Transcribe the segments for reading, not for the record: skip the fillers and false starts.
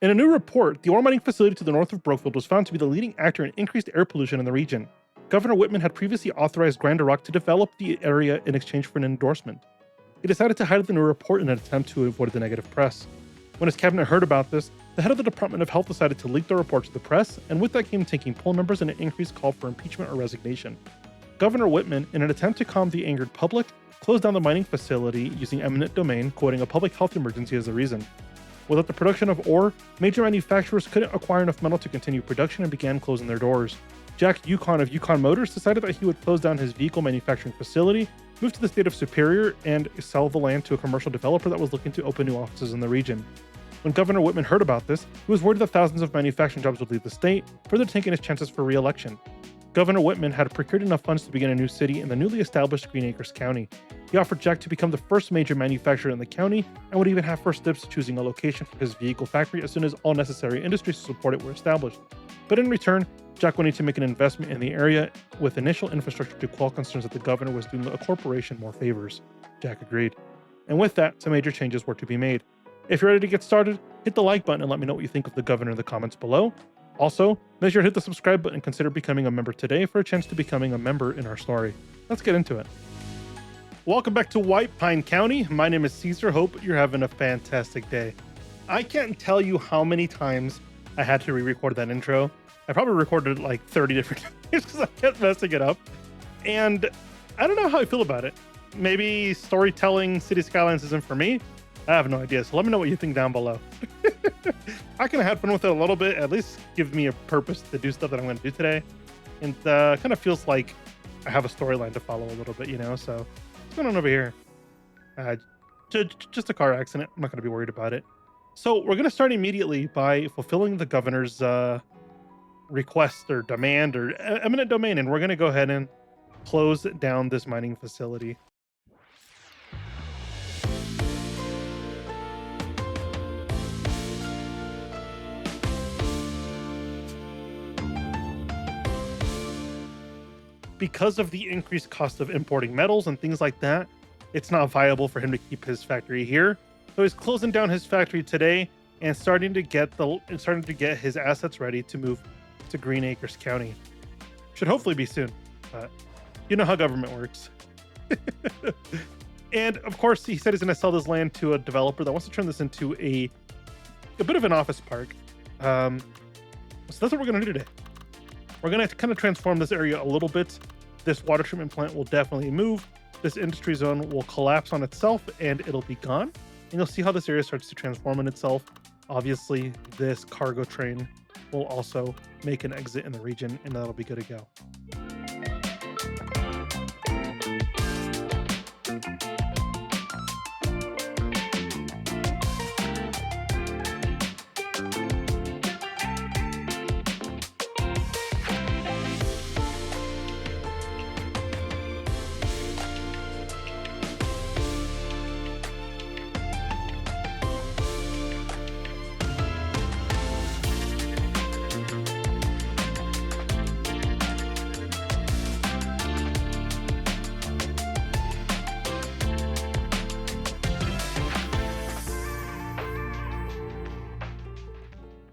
In a new report, the ore mining facility to the north of Brokefield was found to be the leading actor in increased air pollution in the region. Governor Whitman had previously authorized Grinder Rock to develop the area in exchange for an endorsement. He decided to hide the new report in an attempt to avoid the negative press. When his cabinet heard about this, the head of the Department of Health decided to leak the report to the press, and with that came tanking poll numbers and an increased call for impeachment or resignation. Governor Whitman, in an attempt to calm the angered public, closed down the mining facility using eminent domain, quoting a public health emergency as a reason. Without the production of ore, major manufacturers couldn't acquire enough metal to continue production and began closing their doors. Jack Yukon of Yukon Motors decided that he would close down his vehicle manufacturing facility, move to the state of Superior, and sell the land to a commercial developer that was looking to open new offices in the region. When Governor Whitman heard about this, he was worried that thousands of manufacturing jobs would leave the state, further tanking his chances for re-election. Governor Whitman had procured enough funds to begin a new city in the newly established Green Acres County. He offered Jack to become the first major manufacturer in the county and would even have first dibs choosing a location for his vehicle factory as soon as all necessary industries to support it were established. But in return, Jack wanted to make an investment in the area with initial infrastructure to quell concerns that the governor was doing a corporation more favors. Jack agreed. And with that, some major changes were to be made. If you're ready to get started, hit the like button and let me know what you think of the governor in the comments below. Also, make sure to hit the subscribe button and consider becoming a member today for a chance to becoming a member in our story. Let's get into it. Welcome back to White Pine County. My name is Caesar. Hope you're having a fantastic day. I can't tell you how many times I had to re-record that intro. I probably recorded it like 30 different times because I kept messing it up. And I don't know how I feel about it. Maybe storytelling City Skylines isn't for me. I have no idea. So let me know what you think down below. I kind of had fun with it a little bit. At least gives me a purpose to do stuff that I'm going to do today. And kind of feels like I have a storyline to follow a little bit, you know? So what's going on over here? Just a car accident. I'm not going to be worried about it. So we're going to start immediately by fulfilling the governor's request or demand or eminent domain. And we're going to go ahead and close down this mining facility. Because of the increased cost of importing metals and things like that, it's not viable for him to keep his factory here. So he's closing down his factory today and starting to get his assets ready to move to Green Acres County. Should hopefully be soon, but you know how government works. And of course, he said he's going to sell this land to a developer that wants to turn this into a bit of an office park. So that's what we're going to do today. We're going to kind of transform this area a little bit. This water treatment plant will definitely move. This industry zone will collapse on itself and it'll be gone. And you'll see how this area starts to transform in itself. Obviously, this cargo train will also make an exit in the region and that'll be good to go.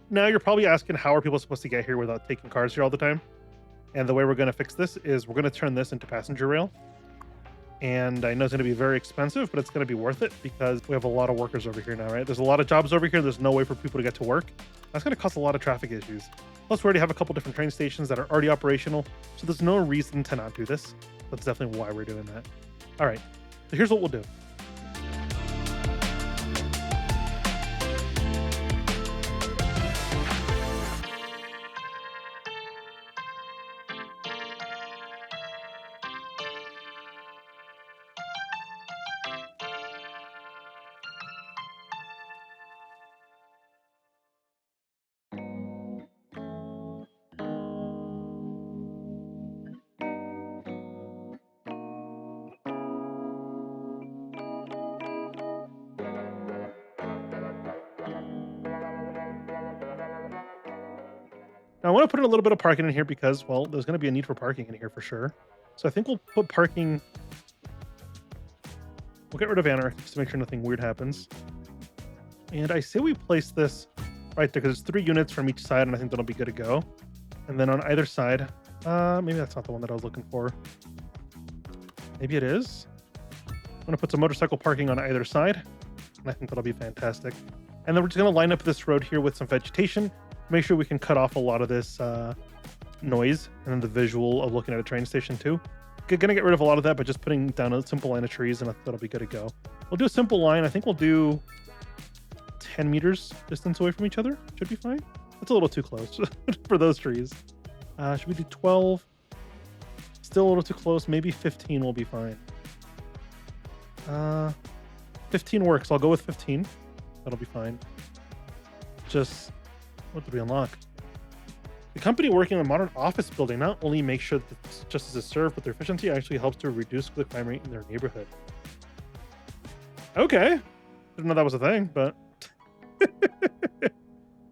Now you're probably asking, how are people supposed to get here without taking cars here all the time? And the way we're going to fix this is we're going to turn this into passenger rail. And I know it's going to be very expensive, but it's going to be worth it because we have a lot of workers over here now, right? There's a lot of jobs over here. There's no way for people to get to work. That's going to cause a lot of traffic issues. Plus, we already have a couple different train stations that are already operational. So there's no reason to not do this. That's definitely why we're doing that. All right, so here's what we'll do. Now, I want to put in a little bit of parking in here because, well, there's going to be a need for parking in here for sure. So I think we'll put parking. We'll get rid of anarchy just to make sure nothing weird happens. And I say we place this right there, because it's 3 units from each side, and I think that'll be good to go. And then on either side, maybe that's not the one that I was looking for. Maybe it is. I'm gonna put some motorcycle parking on either side, and I think that'll be fantastic. And then we're just gonna line up this road here with some vegetation, make sure we can cut off a lot of this noise and then the visual of looking at a train station too. Gonna get rid of a lot of that by just putting down a simple line of trees, and that'll be good to go. We'll do a simple line. I think we'll do 10 meters distance away from each other. Should be fine. That's a little too close for those trees. Should we do 12? Still a little too close. Maybe 15 will be fine. 15 works. I'll go with 15. That'll be fine. Just, what did we unlock? The company working on a modern office building not only makes sure that justice is served, but their efficiency actually helps to reduce the crime rate in their neighborhood. Okay. Didn't know that was a thing, but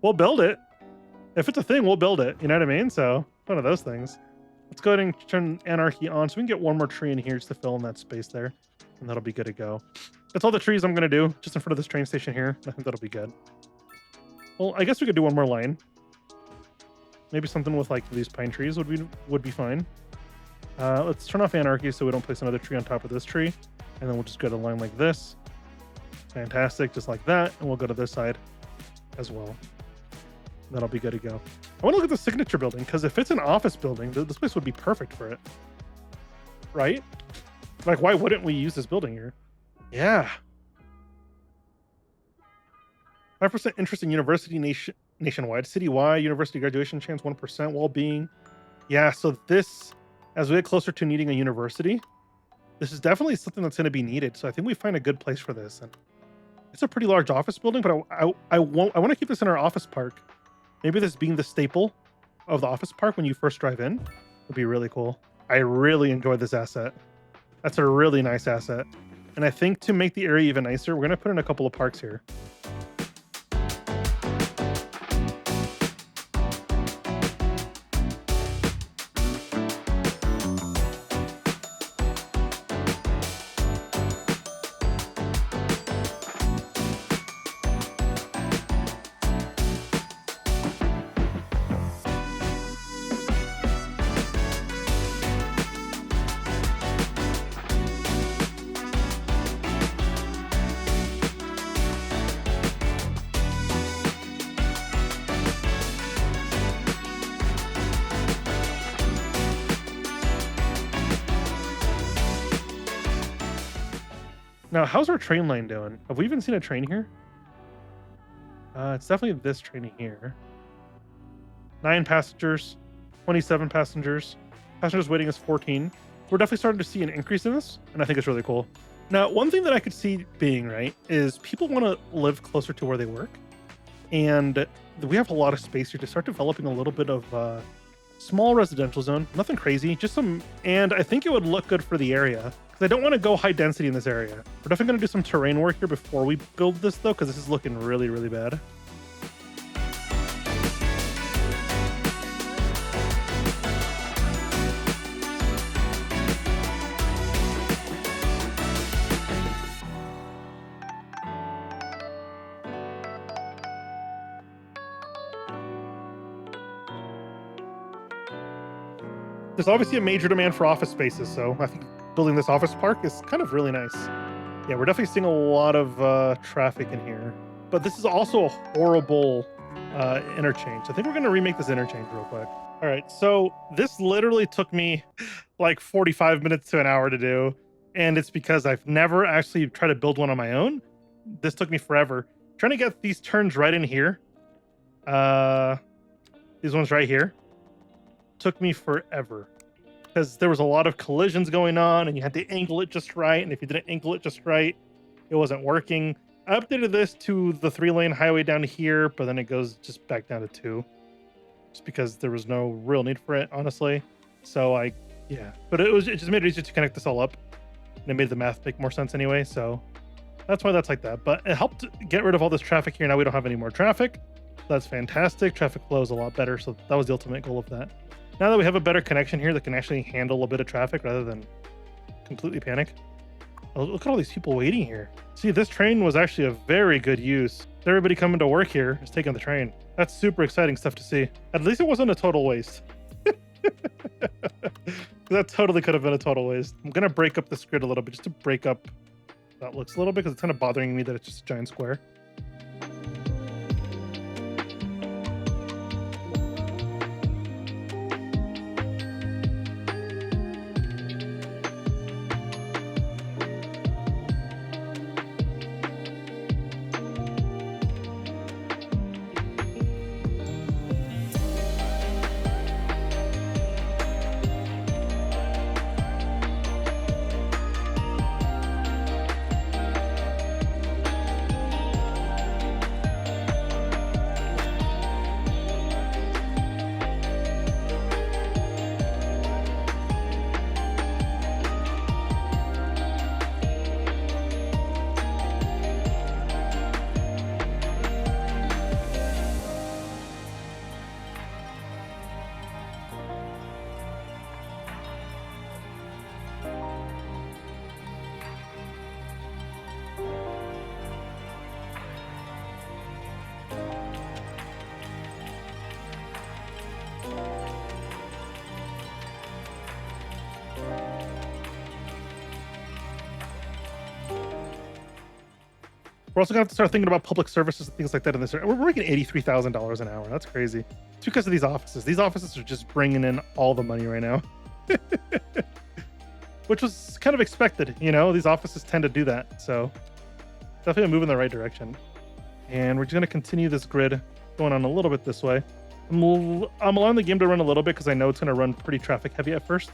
we'll build it. If it's a thing, we'll build it. You know what I mean? So, one of those things. Let's go ahead and turn anarchy on so we can get one more tree in here just to fill in that space there. And that'll be good to go. That's all the trees I'm going to do just in front of this train station here. I think that'll be good. Well, I guess we could do one more line. Maybe something with like these pine trees would be fine. Let's turn off anarchy so we don't place another tree on top of this tree. And then we'll just go to a line like this. Fantastic, just like that. And we'll go to this side as well. That'll be good to go. I want to look at the signature building, because if it's an office building, this place would be perfect for it. Right? Like, why wouldn't we use this building here? Yeah. 5% interest in university nationwide. Citywide, university graduation chance, 1%. Well-being. Yeah, so this, as we get closer to needing a university, this is definitely something that's going to be needed. So I think we find a good place for this. And it's a pretty large office building, but I want to keep this in our office park. Maybe this being the staple of the office park when you first drive in would be really cool. I really enjoy this asset. That's a really nice asset. And I think to make the area even nicer, we're going to put in a couple of parks here. Now, how's our train line doing? Have we even seen a train here? It's definitely this train here. 9 passengers, 27 passengers. Passengers waiting is 14. We're definitely starting to see an increase in this, and I think it's really cool. Now, one thing that I could see being, right, is people want to live closer to where they work. And we have a lot of space here to start developing a little bit of small residential zone. Nothing crazy, just some, and I think it would look good for the area. Because I don't want to go high density in this area. We're definitely going to do some terrain work here before we build this, though, because this is looking really, really bad. There's obviously a major demand for office spaces, so I think building this office park is kind of really nice. Yeah, we're definitely seeing a lot of traffic in here. But this is also a horrible interchange. I think we're going to remake this interchange real quick. All right, so this literally took me like 45 minutes to an hour to do. And it's because I've never actually tried to build one on my own. This took me forever. Trying to get these turns right in here. These ones right here. Took me forever. Because there was a lot of collisions going on and you had to angle it just right. And if you didn't angle it just right, it wasn't working. I updated this to the 3-lane highway down here, but then it goes just back down to 2. Just because there was no real need for it, honestly. So yeah. But it just made it easier to connect this all up. And it made the math make more sense anyway. So that's why that's like that. But it helped get rid of all this traffic here. Now we don't have any more traffic. That's fantastic. Traffic flow is a lot better. So that was the ultimate goal of that. Now that we have a better connection here that can actually handle a bit of traffic rather than completely panic. Oh, look at all these people waiting here. See, this train was actually a very good use Everybody coming to work here is taking the train. That's super exciting stuff to see. At least it wasn't a total waste. That totally could have been a total waste. I'm gonna break up this grid a little bit just to break up that looks a little bit because it's kind of bothering me that it's just a giant square. We're also gonna have to start thinking about public services and things like that in this area. We're making $83,000 an hour. That's crazy. It's because of these offices. These offices are just bringing in all the money right now, which was kind of expected. You know, these offices tend to do that. So definitely a move in the right direction. And we're just gonna continue this grid going on a little bit this way. I'm allowing the game to run a little bit because I know it's gonna run pretty traffic heavy at first,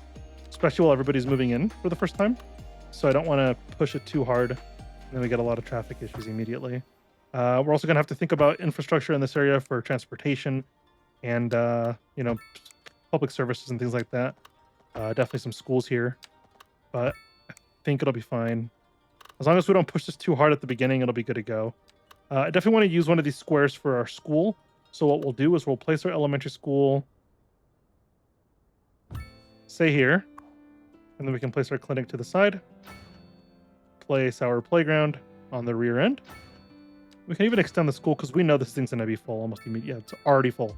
especially while everybody's moving in for the first time. So I don't want to push it too hard. And then we get a lot of traffic issues immediately. We're also going to have to think about infrastructure in this area for transportation and, you know, public services and things like that. Definitely some schools here, but I think it'll be fine. As long as we don't push this too hard at the beginning, it'll be good to go. I definitely want to use one of these squares for our school. So what we'll do is we'll place our elementary school, say here, and then we can place our clinic to the side. Place our playground on the rear end. We can even extend the school because we know this thing's going to be full almost immediately. Yeah, it's already full.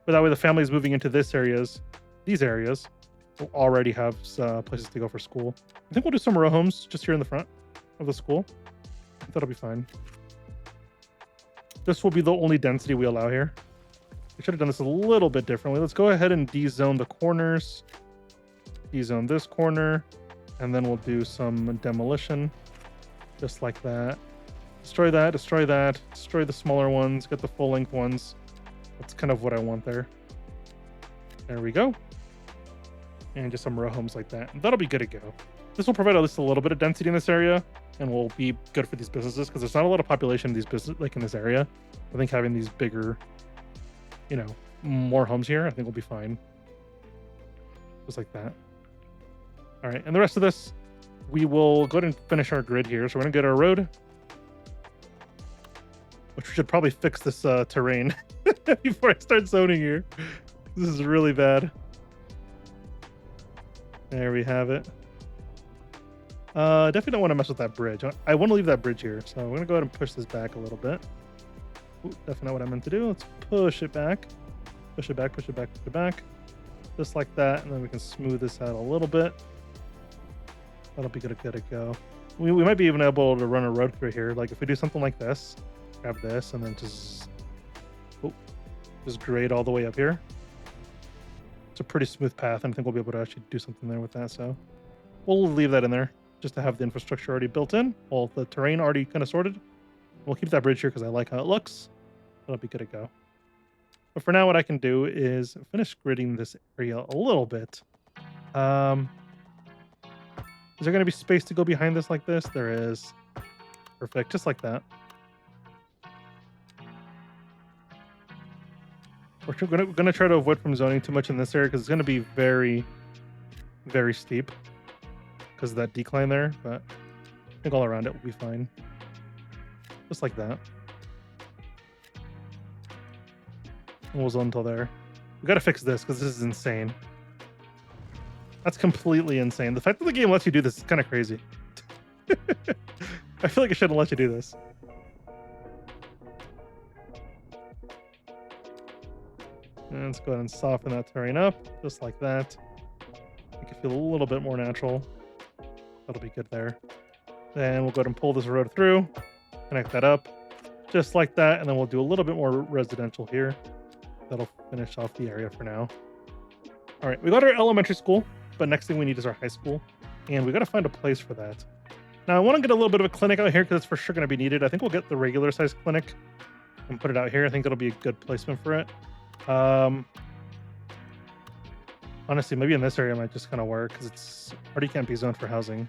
But that way the families moving into these areas will already have places to go for school. I think we'll do some row homes just here in the front of the school. That'll be fine. This will be the only density we allow here. We should have done this a little bit differently. Let's go ahead and dezone the corners. Dezone this corner. And then we'll do some demolition, just like that. Destroy that, destroy that, destroy the smaller ones, get the full-length ones. That's kind of what I want there. There we go. And just some row homes like that. That'll be good to go. This will provide at least a little bit of density in this area and will be good for these businesses because there's not a lot of population in these business like in this area. I think having these bigger, you know, more homes here, I think will be fine. Just like that. All right, and the rest of this, we will go ahead and finish our grid here. So we're gonna get our road, which we should probably fix this terrain before I start zoning here. This is really bad. There we have it. Definitely don't want to mess with that bridge. I want to leave that bridge here, so we're gonna go ahead and push this back a little bit. Ooh, definitely not what I meant to do. Let's push it back. Push it back, push it back, push it back. Just like that, and then we can smooth this out a little bit. That'll be good to go. We might be even able to run a road through here. Like if we do something like this, grab this, and then just grade all the way up here. It's a pretty smooth path, and I think we'll be able to actually do something there with that. So we'll leave that in there just to have the infrastructure already built in, all the terrain already kind of sorted. We'll keep that bridge here because I like how it looks. That'll be good to go. But for now, what I can do is finish gridding this area a little bit. Is there going to be space to go behind this like this? There is. Perfect. Just like that. We're going to try to avoid from zoning too much in this area because it's going to be very, very steep because of that decline there. But I think all around it will be fine. Just like that. And we'll zone until there. We got to fix this because this is insane. That's completely insane. The fact that the game lets you do this is kind of crazy. I feel like it shouldn't let you do this. And let's go ahead and soften that terrain up, just like that. Make it feel a little bit more natural. That'll be good there. Then we'll go ahead and pull this road through, connect that up, just like that. And then we'll do a little bit more residential here. That'll finish off the area for now. All right, we got our elementary school, but next thing we need is our high school. And we got to find a place for that. Now, I want to get a little bit of a clinic out here because it's for sure going to be needed. I think we'll get the regular size clinic and put it out here. I think that'll be a good placement for it. Honestly, maybe in this area might just kind of work because it's already can't be zoned for housing.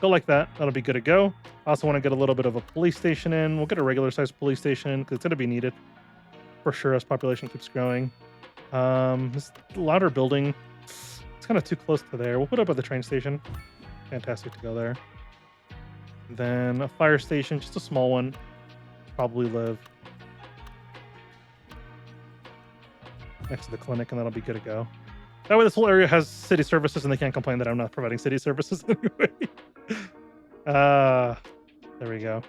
Go like that. That'll be good to go. I also want to get a little bit of a police station in. We'll get a regular size police station because it's going to be needed for sure as population keeps growing. This louder building, it's kind of too close to there. We'll put it up at the train station. Fantastic to go there. Then a fire station, just a small one. Probably live next to the clinic, and that'll be good to go. That way this whole area has city services, and they can't complain that I'm not providing city services anyway. There we go.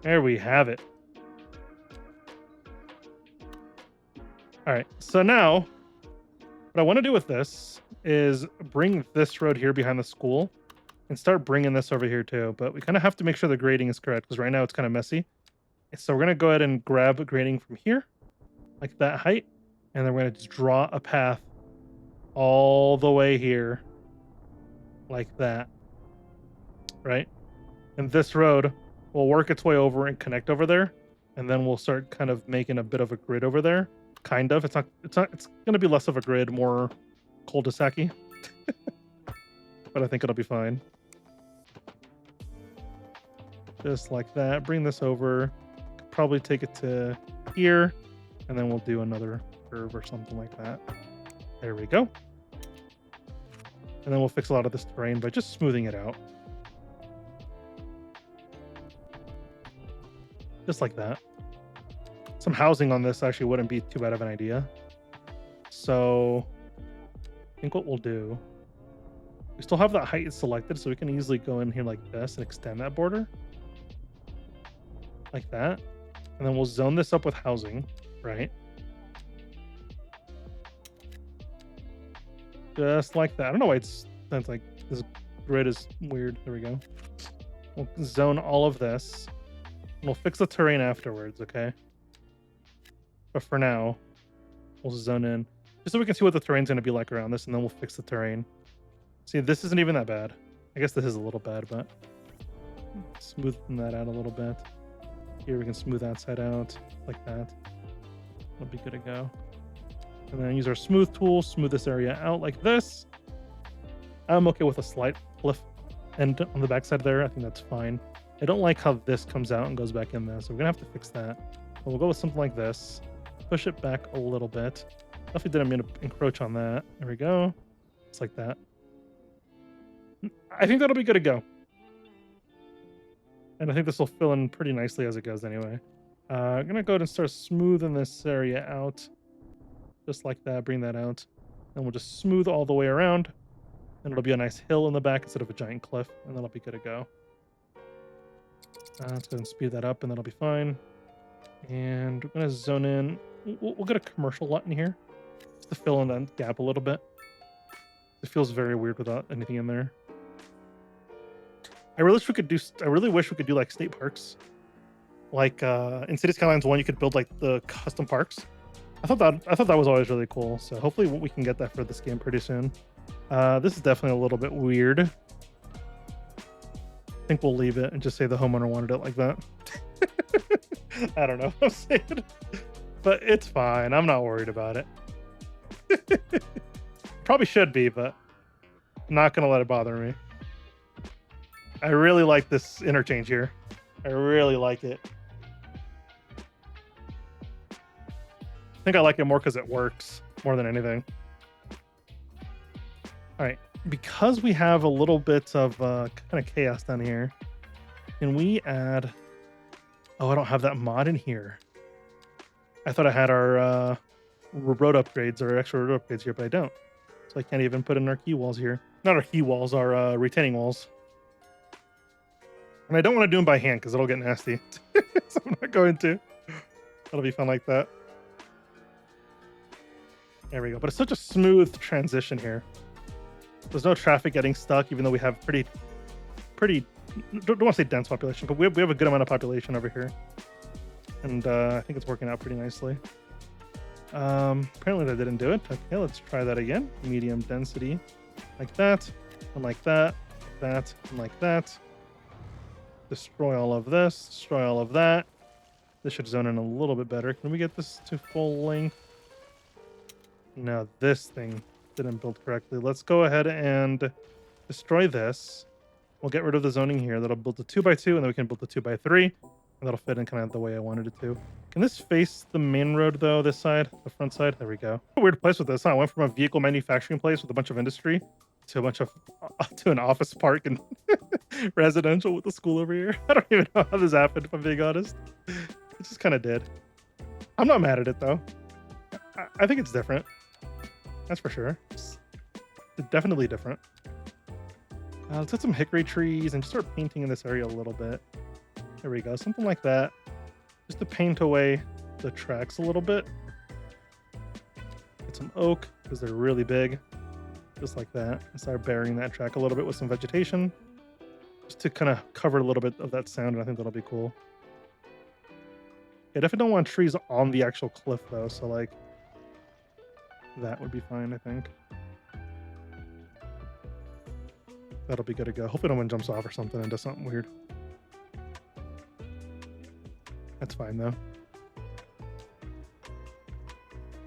There we have it. All right, so now what I want to do with this is bring this road here behind the school and start bringing this over here too. But we kind of have to make sure the grading is correct because right now it's kind of messy. So we're going to go ahead and grab a grading from here, like that height. And then we're going to just draw a path all the way here, like that. Right? And this road will work its way over and connect over there. And then we'll start kind of making a bit of a grid over there. Kind of. It's going to be less of a grid, more cul-de-sac-y. But I think it'll be fine. Just like that. Bring this over. Probably take it to here. And then we'll do another curve or something like that. There we go. And then we'll fix a lot of this terrain by just smoothing it out. Just like that. Some housing on this actually wouldn't be too bad of an idea. So I think what we'll do, we still have that height selected, so we can easily go in here like this and extend that border. Like that. And then we'll zone this up with housing, right? Just like that. I don't know why that's like this grid is weird. There we go. We'll zone all of this. We'll fix the terrain afterwards, okay? But for now, we'll zone in just so we can see what the terrain's going to be like around this, and then we'll fix the terrain. See, this isn't even that bad. I guess this is a little bad, but smoothing that out a little bit. Here we can smooth that side out like that. That'll be good to go. And then use our smooth tool, smooth this area out like this. I'm okay with a slight cliff end on the backside there. I think that's fine. I don't like how this comes out and goes back in there, so we're gonna have to fix that. But we'll go with something like this. Push it back a little bit. Definitely didn't mean to encroach on that. There we go. Just like that. I think that'll be good to go. And I think this will fill in pretty nicely as it goes anyway. I'm gonna go ahead and start smoothing this area out. Just like that, bring that out. And we'll just smooth all the way around. And it'll be a nice hill in the back instead of a giant cliff. And that'll be good to go. Let's go ahead and speed that up and that'll be fine. And we're gonna zone in. We'll get a commercial lot in here. Just to fill in that gap a little bit. It feels very weird without anything in there. I really wish we could do like state parks. Like in City Skylines 1, you could build like the custom parks. I thought that was always really cool. So hopefully we can get that for this game pretty soon. This is definitely a little bit weird. I think we'll leave it and just say the homeowner wanted it like that. I don't know what I'm saying. But it's fine. I'm not worried about it. Probably should be, but I'm not going to let it bother me. I really like this interchange here. I really like it. I think I like it more because it works more than anything. All right. Because we have a little bit of kind of chaos down here, can we add... Oh, I don't have that mod in here. I thought I had our road upgrades or extra road upgrades here, but I don't. So I can't even put in our key walls here. Not our key walls, our retaining walls. And I don't want to do them by hand because it'll get nasty. So I'm not going to. That'll be fun like that. There we go. But it's such a smooth transition here. There's no traffic getting stuck, even though we have pretty, don't want to say dense population, but we have a good amount of population over here. And I think it's working out pretty nicely. Apparently that didn't do it. Okay, let's try that again. Medium density, like that, and like that, that, and like that. Destroy all of this, destroy all of that. This should zone in a little bit better. Can we get this to full length? No, this thing didn't build correctly. Let's go ahead and destroy this. We'll get rid of the zoning here. That'll build a 2x2, and then we can build a 2x3, and that'll fit in kind of the way I wanted it to. Can this face the main road though? This side, the front side. There we go. A weird place with this. Huh? I went from a vehicle manufacturing place with a bunch of industry to an office park and residential with the school over here. I don't even know how this happened, if I'm being honest. It just kind of did. I'm not mad at it though. I think it's different. That's for sure. It's definitely different. Let's get some hickory trees and just start painting in this area a little bit. There we go. Something like that. Just to paint away the tracks a little bit. Get some oak because they're really big. Just like that. And start burying that track a little bit with some vegetation. Just to kind of cover a little bit of that sound, and I think that'll be cool. I definitely don't want trees on the actual cliff though, so like that would be fine, I think. That'll be good to go. Hopefully no one jumps off or something and does something weird. That's fine though.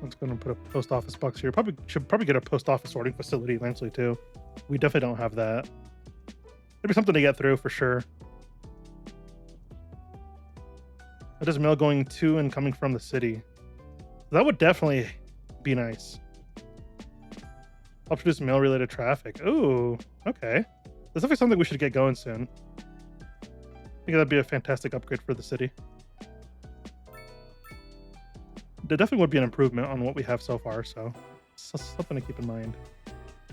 Let's go and put a post office box here. Should probably get a post office sorting facility eventually too. We definitely don't have that. There'd be something to get through for sure. That is mail going to and coming from the city. That would definitely be nice. Help reduce mail related traffic. Ooh, okay. That's definitely something we should get going soon. I think that'd be a fantastic upgrade for the city. There definitely would be an improvement on what we have so far, so something to keep in mind.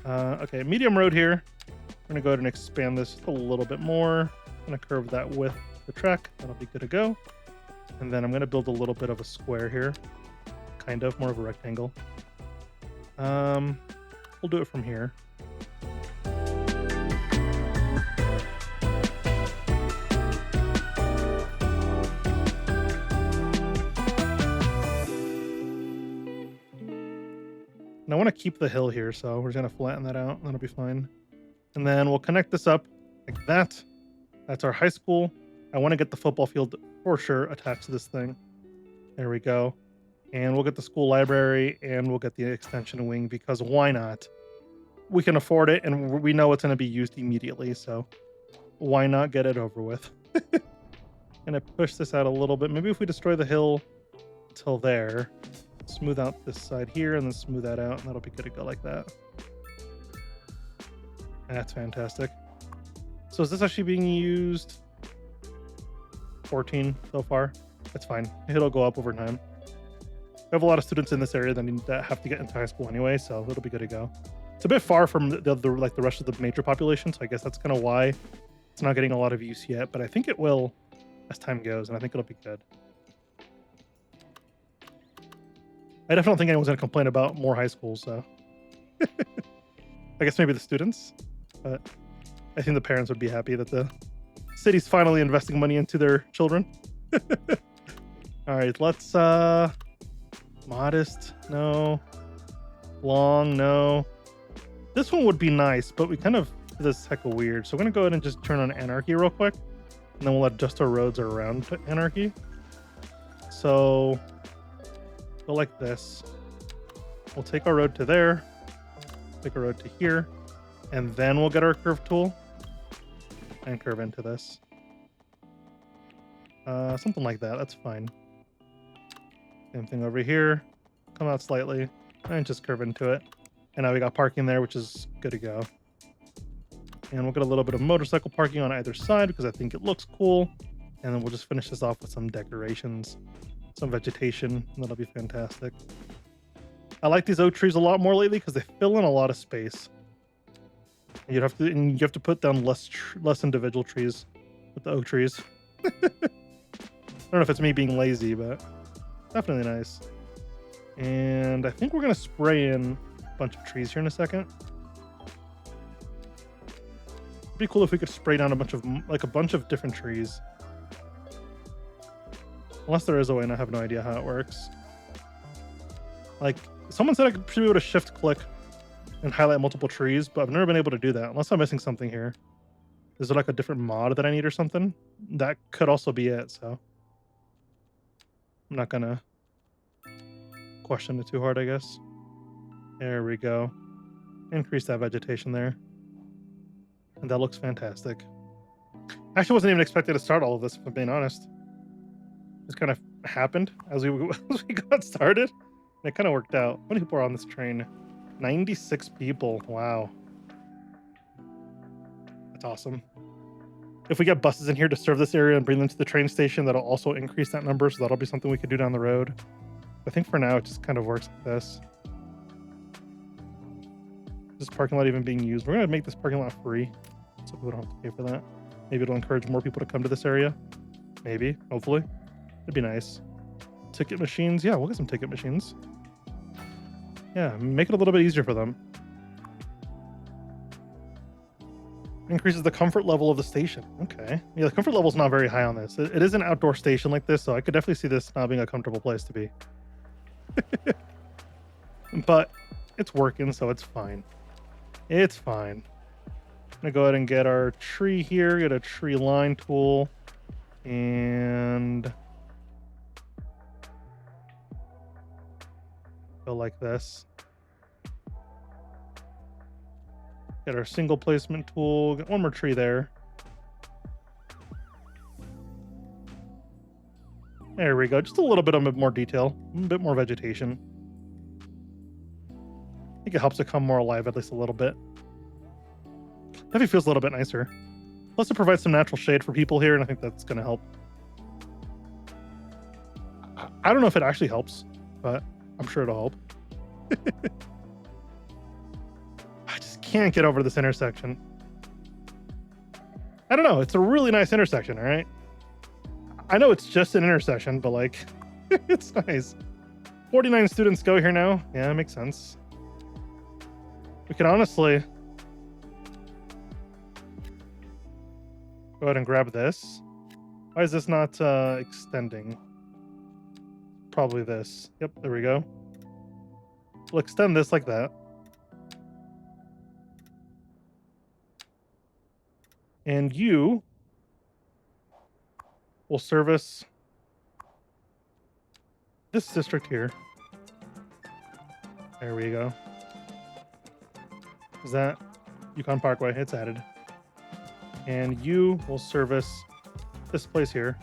Okay, medium road here. We're gonna go ahead and expand this just a little bit more. I'm gonna curve that with the track. That'll be good to go. And then I'm gonna build a little bit of a square here. Kind of, more of a rectangle. We'll do it from here. And I want to keep the hill here, so we're just gonna flatten that out, and that'll be fine. And then we'll connect this up like that. That's our high school. I want to get the football field for sure attached to this thing. There we go. And we'll get the school library and we'll get the extension wing because why not? We can afford it and we know it's going to be used immediately. So why not get it over with? Gonna push this out a little bit. Maybe if we destroy the hill till there, smooth out this side here and then smooth that out, and that'll be good to go like that. That's fantastic. So is this actually being used? 14 so far. That's fine. It'll go up over time. We have a lot of students in this area that have to get into high school anyway, so it'll be good to go. It's a bit far from the rest of the major population, so I guess that's kind of why it's not getting a lot of use yet, but I think it will as time goes, and I think it'll be good. I definitely don't think anyone's going to complain about more high schools, so I guess maybe the students, but I think the parents would be happy that the city's finally investing money into their children. All right, let's modest, no. Long, no. This one would be nice, but we kind of did this heck of weird. So we're gonna go ahead and just turn on anarchy real quick, and then we'll adjust our roads around to anarchy. So go like this. We'll take our road to there, take a road to here, and then we'll get our curve tool and curve into this. Something like that, that's fine. Same thing over here. Come out slightly and just curve into it. And now we got parking there, which is good to go. And we'll get a little bit of motorcycle parking on either side because I think it looks cool. And then we'll just finish this off with some decorations, some vegetation, and that'll be fantastic. I like these oak trees a lot more lately because they fill in a lot of space. And you have to put down less individual trees with the oak trees. I don't know if it's me being lazy, but Definitely nice. And I think we're going to spray in a bunch of trees here in a second. It'd be cool if we could spray down a bunch of different trees. Unless there is a way, and I have no idea how it works. Like, someone said I should be able to shift click and highlight multiple trees, but I've never been able to do that, unless I'm missing something here. Is there like a different mod that I need or something? That could also be it, so I'm not gonna question it too hard, I guess. There we go. Increase that vegetation there. And that looks fantastic. I actually wasn't even expecting to start all of this, if I'm being honest. Just kind of happened as we got started. And it kind of worked out. How many people are on this train? 96 people. Wow. That's awesome. If we get buses in here to serve this area and bring them to the train station, that'll also increase that number. So that'll be something we could do down the road. I think for now, it just kind of works like this. This parking lot even being used. We're going to make this parking lot free, so people don't have to pay for that. Maybe it'll encourage more people to come to this area. Maybe, hopefully. It'd be nice. Ticket machines. Yeah, we'll get some ticket machines. Yeah, make it a little bit easier for them. Increases the comfort level of the station. Okay. Yeah, the comfort level is not very high on this. It is an outdoor station like this, so I could definitely see this not being a comfortable place to be. But it's working, so it's fine. It's fine. I'm gonna go ahead and get our tree here, get a tree line tool, and go like this. Get our single placement tool, get one more tree there. There we go. Just a little bit of more detail, a bit more vegetation. I think it helps it come more alive at least a little bit. Definitely feels a little bit nicer. Plus it provides some natural shade for people here, and I think that's going to help. I don't know if it actually helps, but I'm sure it'll help. I just can't get over this intersection. I don't know. It's a really nice intersection, all right? I know it's just an intersection, but like, it's nice. 49 students go here now. Yeah, that makes sense. We can honestly go ahead and grab this. Why is this not extending? Probably this. Yep, there we go. We'll extend this like that. And you will service this district here. There we go. Is that Yukon Parkway? It's added. And you will service this place here.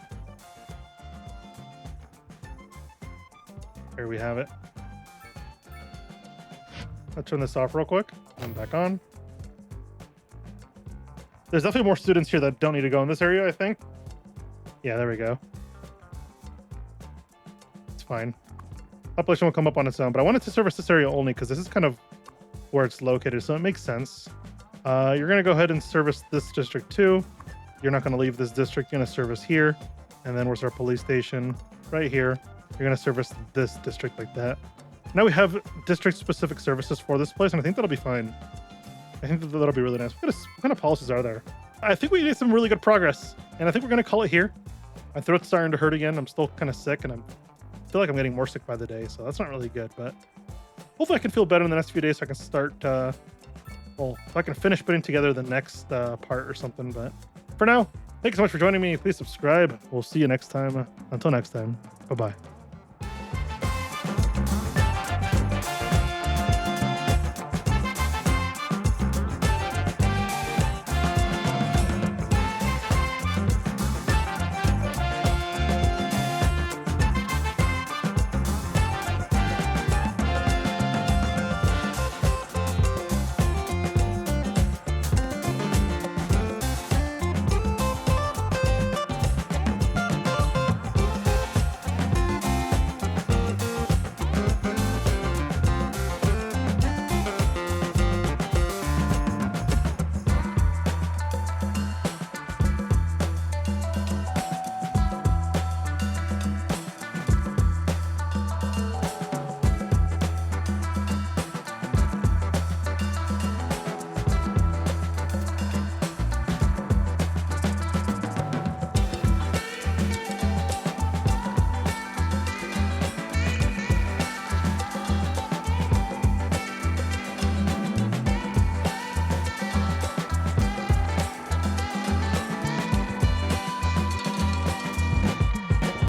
There we have it. Let's turn this off real quick and back on. There's definitely more students here that don't need to go in this area, I think. Yeah, there we go. It's fine. Population will come up on its own, but I wanted to service this area only because this is kind of where it's located, so it makes sense. You're going to go ahead and service this district too. You're not going to leave this district. You're going to service here, and then where's our police station? Right here. You're going to service this district like that. Now we have district-specific services for this place, and I think that'll be fine. I think that'll be really nice. What kind of policies are there? I think we made some really good progress, and I think we're going to call it here. My throat's starting to hurt again. I'm still kind of sick, and I feel like I'm getting more sick by the day, so that's not really good, but hopefully I can feel better in the next few days so I can start, well, if I can finish putting together the next part or something. But for now, thank you so much for joining me. Please subscribe. We'll see you next time. Until next time, bye-bye.